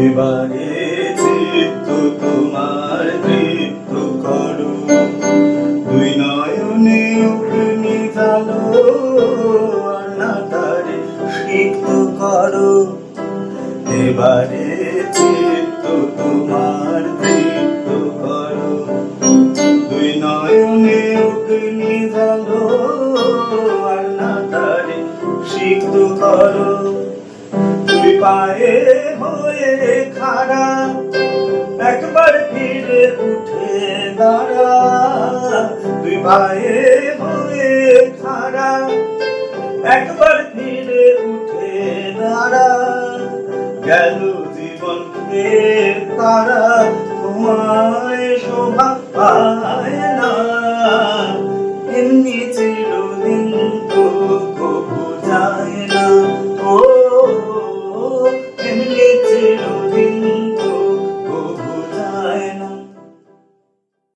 এবারে চিত্ত তোমার তৃপ্ত করো, দুই নয়নে অগ্নি জ্বালো, আর না তারে সিক্ত করো। এবারে চিত্ত তোমার তৃপ্ত করো, দুই নয়নে অগ্নি জ্বালো, আর না তারে সিক্ত করো। দুই পায়ে হয়ে খাড়া, একবার ফিরে উঠে দাঁড়া। দুই পায়ে হয়ে খাড়া, একবার ফিরে উঠে দাঁড়া। গেল জীবন ফের তারা, তোমায় শোভা পায় না। এমনি চিরদিন